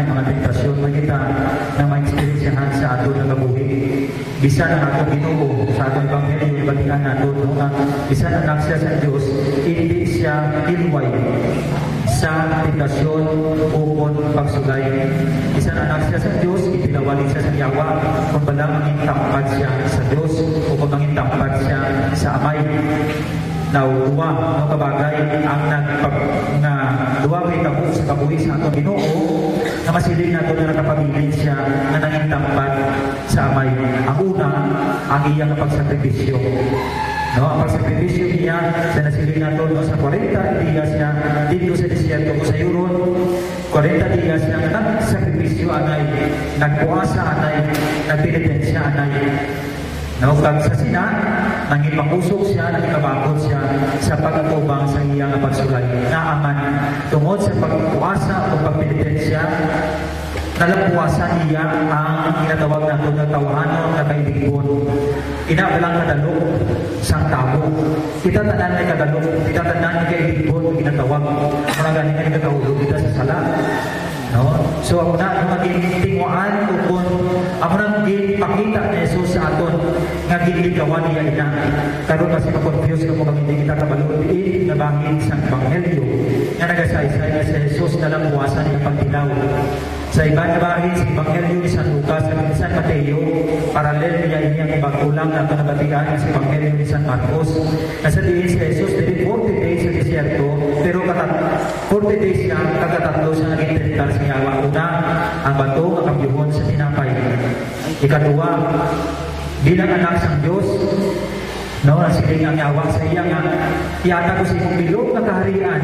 mga tentasyon magita na ma-experiencehan sa ato ng kabuhi. Bisan ang ato Ginoo sa atong Ebanghelyo ibalikan nato nga bisan ang anak siya sa Dios, hindi siya hilway sa tentasyon upon pagsugay. Bisan ang anak siya sa Dios, ipinawalin siya sa yawa kung balang mangintangpad siya sa Dios o kung mangintangpad siya sa Amay. Now, duwa no kabagay ang duwa may tabo sa kabuhi sa atong Ginoo na masiling nato na nakapabilin siya na nangintangpad sa Amay. Ang una, ang iyang pagsakripisyo. No, ang pagsakripisyo niya sa nasiling nato no, sa 40 dias niya dito sa disyerto ko sa Euron. 40 dias niya nagsakripisyo anay, nagpuasa anay, nagpenitensya anay. No, kag sa sina, nangipangusok siya, nangikabakod siya sa pagkatubang sa iyang pagsulay. Naaman, tungod sa pagpuasa o pagpenitensya, nalapuasan niya ang ginatawag nato na tawahanon na kaibigon. Inabalang kadalog sang tao. Kita tanan na kadalog, kita tanan na kaibigon ginatawag. Mga galing na katawag kita sa sala. No? So ako na maging tinguan o kung ako na pakita ni Jesus sa aton nga giligawan niya ina. Karon kasi ma-confuse ka mo kung hindi kita kabaludin na bangin sa Ebanghelyo nga nagasaysay na si Jesus na lang buwasan niya pagtilaw. Sa iba na bahid sa Ebanghelyo ni San Lucas at San Mateo, paralel niya iyang ibagkulang na nabatian sa Ebanghelyo ni San Marcos. Nasa diin si Jesus, dili 40 days sa disyerto, pero 40 days siya, kagatatlo siya naging tentar sa yawa. Una, ang bato ang kabyuhon sa tinapay. Ikaduwa, bilang anak sa Diyos, no, nasiling ang yawa sa iya nga, iyata ko sa imong bilog na kaharian.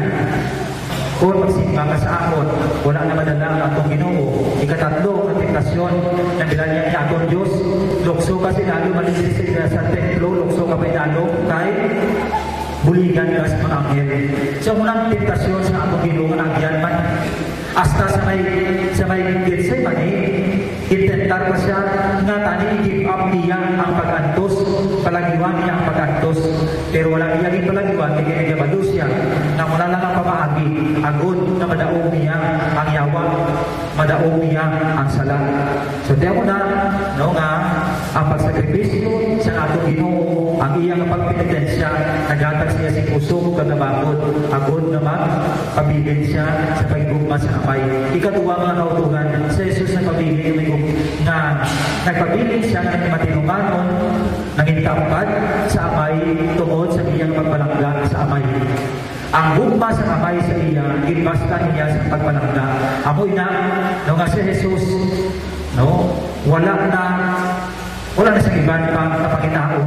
Kung magsimba ka sa akon, wala na madala ang atong Ginoo. Ikatatlo, ang tentasyon na bilanya niya atong Diyos. Lukso ka sinalo, malilisig sa templo, lukso ka pa inalo, kay buligan ka sa mga anghel. So, munang tentasyon sa atong Ginoo na agyan man. Hasta sa may ginsay man intentar pa siya nga tani give up niya ang pag-antos, palagiwan niya ang pag-antos. Pero wala niya rin palagiwan, hindi niya badus siya na wala lang ang pamaagi, agod na madaog niya ang yawa, madaog niya ang sala. So diyan mo na, no, nga ang pagsakripisyo sa atong Ginoo, ang iyang pagpenitensya, nagatag siya si pusong kagabakod, agod naman, pabilin siya sa paggugma sa Amay. Ikaduwa mga kautugan, sa Jesus na pabilin na nagpabilin siya ng matinunganon, nangintangpad sa Amay tungod sa iyang pagpalangga sa Amay. Ang gugma sa Amay sa iya, ibasta niya sa pagpalangga. Amoy na, no nga si Jesus, no, wala na sa iban pang kapakitao,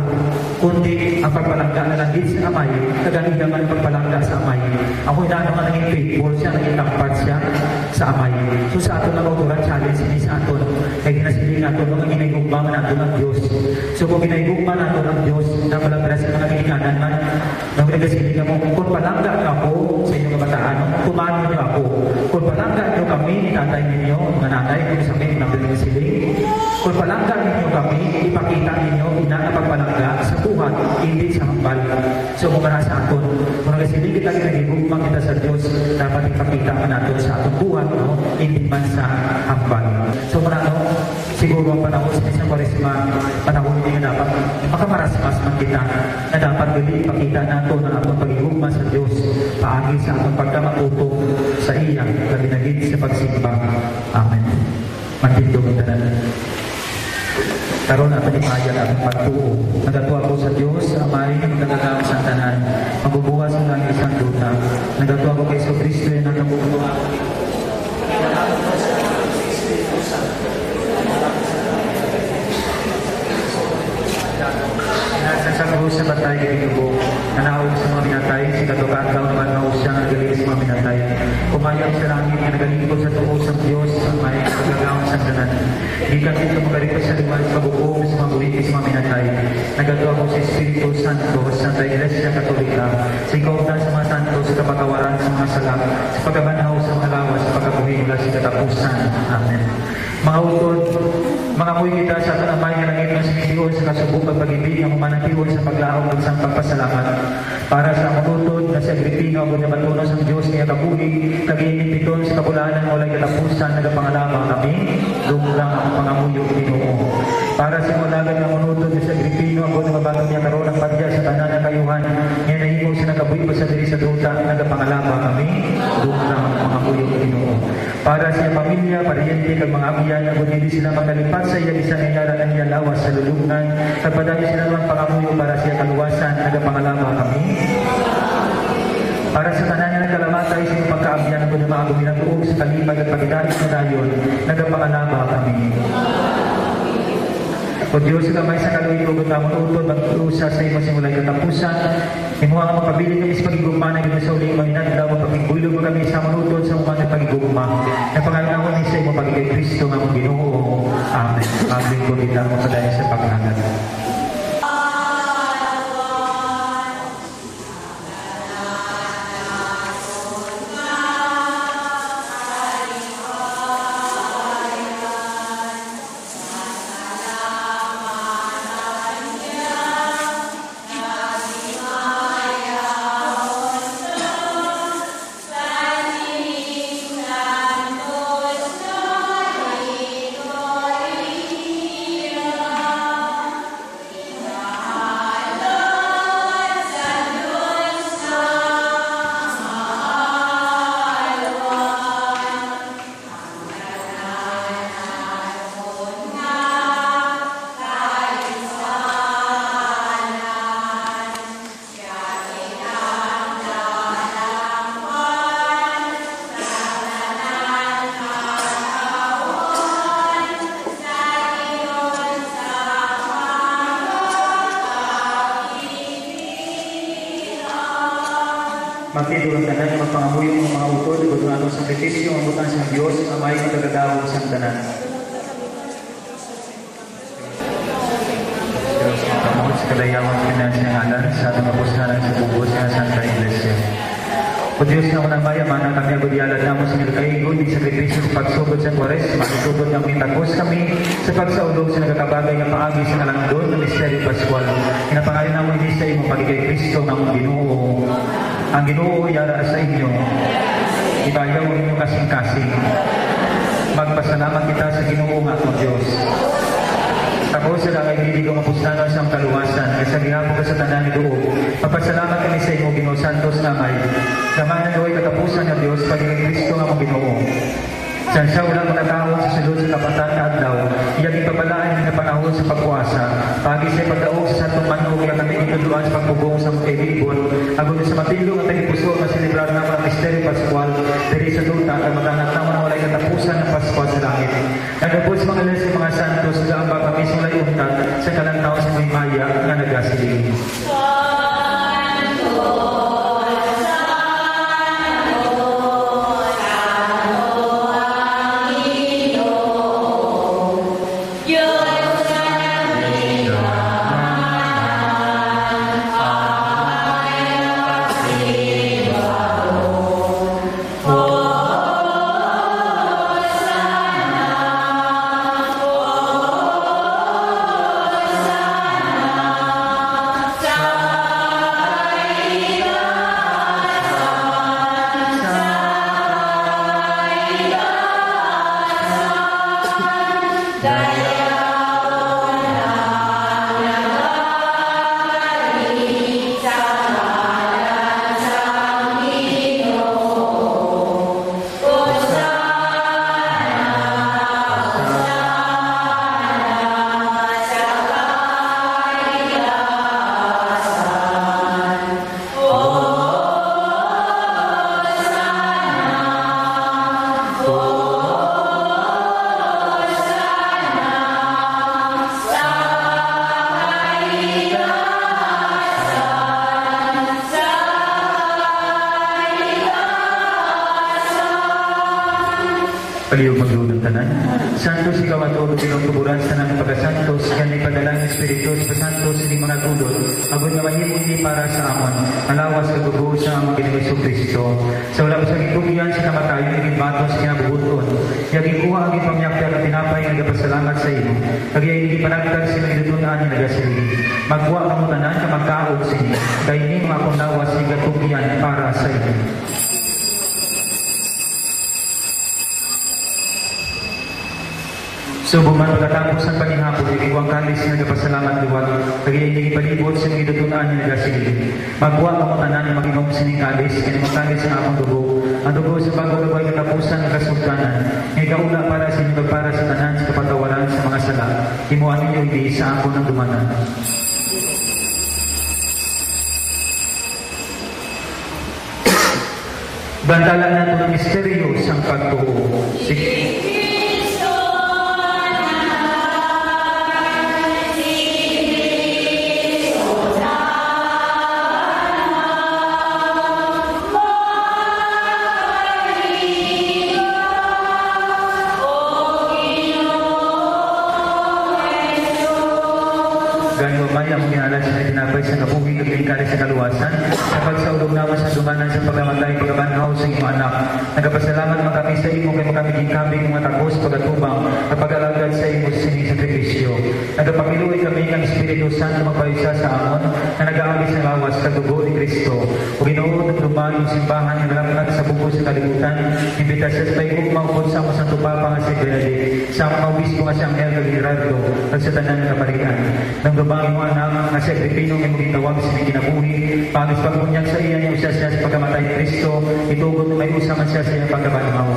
kundi ang pagpalangga na lang din sa Amay, kagaligaman ang pagpalangga sa Amay. Ako na naman naging faithful siya, naging tampad siya sa Amay. So sa ato na kauturan challenge, hindi sa ato, kaya ginasiling nato nung ginagugma nato ng Diyos. So kung ginagugma nato ng Diyos, na palangga sa mga kinikanan man, nung ginasiling ka mo, kung palangga ako sa inyong kabataan, kumano niyo ako. Kung palangga niyo kami, tatay ninyo, mga nanay, kung sa amin, nang ginasiling. Kung palangga ninyo kami, ipakita ninyo na pagpalangga sa buhat, hindi sa hambal. So kung para sa aton, kung nagasiling kita ginagugma kita sa Diyos, dapat ipakita ka natin sa atong buhat, no? Hindi man sa hambal. So marano, siguro ang panahon sa isang Kwaresma, panahon hindi na dapat makamarasmas man kita na dapat gali ipakita natin ang atong pagigugma sa Diyos, paagi sa atong pagkamatutong sa iya, kaginagin sa pagsimba. Amen. Magtindog na natin. Karon ato ni Maya ang pagtuo. Nagatuwa ko sa Dios, sa Amay, nagagawa sa tanan. Magbubukas ng langit isang duta. Nagatuwa ko kay Kristo na nabubuo. Nasa sa krus sa batay ginubo, nanawag sa mga minatay, si Katokataw naman na siya nagaling sa mga minatay. Kumayang sa langit na nagalingkod sa tuo sa Diyos, sa Amay, nagagawa sa tanan. Di kasi ito magarito sa liwan pag-uong sa mga buwiti sa mga minatay. Nagagawa ko sa Espiritu Santo, sa Santa Iglesia Katolika, sa ikaw sa mga santo, sa kapagawaran sa mga sala, sa pagkabanaw sa mga lawas, sa pagkabuhi mula sa katapusan. Amen. Mga utod, mga muy kita sa aton amay nga langit ng sinitiyon sa kasubok at pag-ibig ang humanatiyon sa paglaong at sa pagpasalamat. Para sa manutod na sa Agripino ang gunabatunos ang Diyos niya kabuhi, kag-iinipiton sa kabulanan o walay katapusan, nagapangalama kami, lumlang ang pangamuyo Ginoo. Para sa mulagan ng manutod na sa Agripino ang gunabato niya karoon ng padya sa tanan ng kayuhan, niya nahimo sa nagabuhi pa sa diri sa duta, nagapangalama kami, lumlang ang pangamuyo Ginoo. Para sa pamilya, paryente, kag mga abyan na hindi sila magalipat sa iya isang nangyara na niya lawas sa lulubnan, nagpadami sila ng pangamuyo para siya kaluwasan, nagapangalama kami. Para sa tanan niya nagkalamatay sa iyong pagkaabyan ng mga guminatuog sa kalipag at pagdahit na dayon, nagapangalama kami. O Diyos, kamay sa kaluyo, gutamon utod, mag-usa sa imo simulay katapusan, imuha ang mapabilin kami sa pagigugma na gina sa uling mahinan, daw mapagigulog mo kami sa manutod sa umat at pagigugma. Na pangalan ako ni sa imo pagigay Kristo nga mong Ginoo. Amen. Amen ko kita mo sa dahil sa paghangat. Magtidulong tanan ng magpangamuyo ng mga utod, guduhan ng sakripisyo, ang butang sa Diyos, ang may magkagawang sa tanan. Diyos, makamot sa kalayawan pinansingalan sa ating apustahan sa bubos ng Santa Iglesia. O Diyos na unang mayaman, kami agudyalat na mo sa nilkaigon, sa sakripisyo sa pagsugod sa Kuwares, makitubod ng mitagos kami sa pagsaulog sa nagkakabagay ng paagi sa nalangdon ng Misteryo Pascual. Inapangalan na mo hindi sa imo pagigay Kristo ng Ginoo. Ang Ginoo yara sa inyo, ibayaw ang inyong kasing-kasing. Magpasalamat kita sa Ginoo nga o Diyos. Ako sa langay hindi ko mapustanan sa kaluwasan, kasi ginapo ka sa tanan ni Doog. Magpasalamat kami sa imo, Ginoo Santos namay. Naman na gaway katapusan ng Diyos, pagiging Kristo nga mong Ginoo. Sa siya ulang matakaon sa sulod sa kapatan na adlaw, iyang ipapalaan na panahon sa pagkuasa. Pagi sa pagdaog sa Santong Manog, iyang kami ituluan sa pagbubong sa mga kaibibon. Agon sa matilong at tagipuso na silibrar na mga Misteryo Pascual, diri sa duta, at maghanap naman na walay katapusan ng Pascual sa langit. Nagabot sa mga alas sa mga santos, gaamba kami sa walay untag, sa kalantaw sa may maya nga nagasiling. Paliyog maglulong tanan. Santos, ikaw at todo pinagtuburan sa nang pagkasantos, yan ay padalang Espiritus sa Santos, hindi mga gulot. Agod na mahimuni para sa amon. Malawas ka gubo sa mga Ginoong Kristo. Sa wala sa gitugyan sa kamatayon, naging batos kinabuhuton. Yaging kuha ang ipamyakya at tinapay nga nagapasalamat sa imo. Kagaya hindi panagdag sa nagdudunan ni nagasili. Magwa ka mo tanan ka magkaog sa inyo. Kaya hindi mga akong lawas ni gatugian para sa inyo. So, buman pagkatapos ng panihapon, ikiwang kalis na nagpasalamat luwag, kagaya hindi palibot sa mga idutunan niya nagasilili. Magwa ka mo tanan na mag-inom sining kalis, kaya mga kalis ang akong dugo. Ang dugo sa bago gabay katapusan ng kasultanan. Ngay kauna para sa inyo, para sa tanan sa kapatawaran sa mga sala. Himuan ninyo hindi sa ako ng dumanan. Bantalan natin ang misteryo sa pagtuo. Sige. Gano'n may ang minalas na tinapay sa kabuhi ng lingkari sa kaluwasan, sa pagsaulog naman sa dumanan sa pagkamatay, pagkabanhaw sa iyong anak. Nagapasalamat man kami sa imo kay makamiging-kaming mga tagos, pagkatubang, kapag-alagad sa imo sa sining sakripisyo. Nagapakiluwi kami ng Espiritu Santo magpaisa sa amon, na nag-aagis ng lawas sa dugo ni Kristo. O ginoon at lumayo yung simbahan ng lamnat sa buko sa kalibutan, imbitasya sa paigong maupod sa amon sa tupapa nga si Benedict, sa amon obispo nga si Angel Gerardo, at sa tanan ng kaparikan. Nang gabangin mo anak, nga si Agripino ng mga tawag sa may kinabuhi, pagis pagpunyak sa iya niya usas siya sa pagkamatay ni Kristo, itugot na may usaman siya sa iyang pagkabanhaw.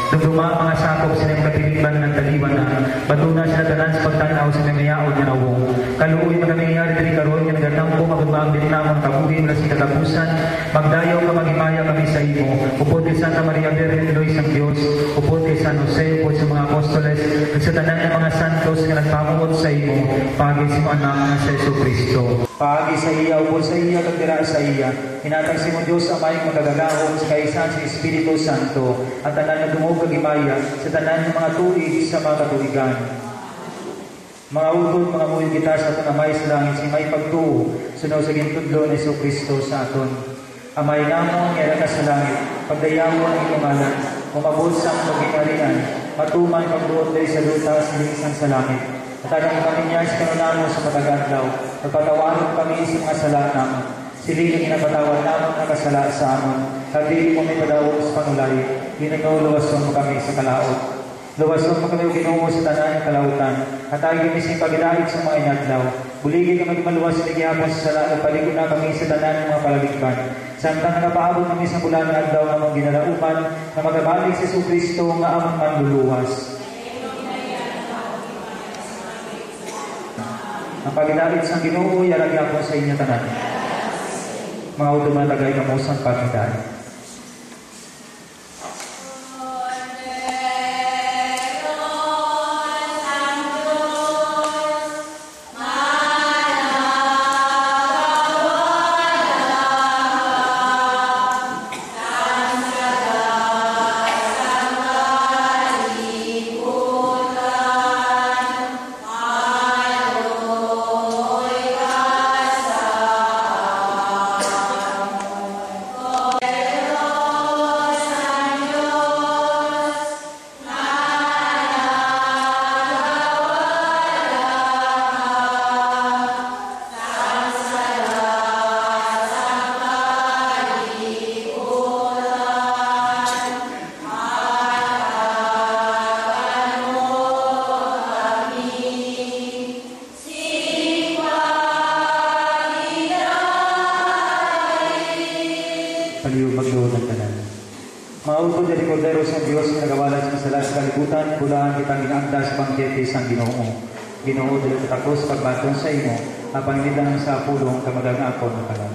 Dugduma mga sakop sa iyang kapiliban ng taliban na, batuna siya tanan sa pagtanaw sa may mayaon nga nawong. Kaluoy magamingari diri karon nga nagatang po magbaang din namang kabuhi na si katapusan, magdayaw ka magimaya kami sa imo, upod kay Santa Maria Virgen Lois ng Diyos, upod kay San Jose, upod sa mga apostoles, at sa tanan ng mga santos nga nagpamuot sa imo, pagis mo anak na sa Yesu Kristo. Pagi sa iya, upod sa iya, kagdira sa iya, hinatag si mo Diyos ang may magagagahon sa kaisan sa Espiritu Santo, at tanan na dumog kagimaya sa tanan ng mga tuig sa mga katuigan. Mga utod, mga muyo kita sa aton amay sa langit, si may pagtuo, sunaw sa gintudlo ni Yesu Kristo sa aton. Amay namon, nga ka sa langit, pagdayawo ang imangalan, umabot sa pagkikarian, matumay pagduot day sa lutas, lisan sa langit. At anong kami niya sa kanunamo sa patagadlaw, pagpatawanan kami sa mga sala namin. Silingin inapatawad namin ang kasala sa amon, at di mo may padawo sa panulay, ginagawalawason mo kami sa kalaot. Luwason mo kami Ginoo sa tanan ng kalautan, at tayo gimising pagdait sa mga inadlaw. Buligi ka magmaluwas sa gihapon sa sala, at paligo na kami sa tanan ng mga palagigban. Samtang nakapaabot kami sa bulan na adlaw ng mga ginalaupan, na magabalik si Yesu Kristo nga among manluluwas. Ang pagdait sa Ginoo, yaragi ako sa inyo tanan. Mga utuman tagay kamusang pagdait. Paliw magluhod ng tanan. Mga utod at Cordero sa Diyos na nagawalan sa sala sa kalibutan, kulaan kitang ginagda sa pangkete sa Ginoo. Ginoo dili katakos pagbaton sa imo, apang nidang sa pulong kamagang akon ng kalan.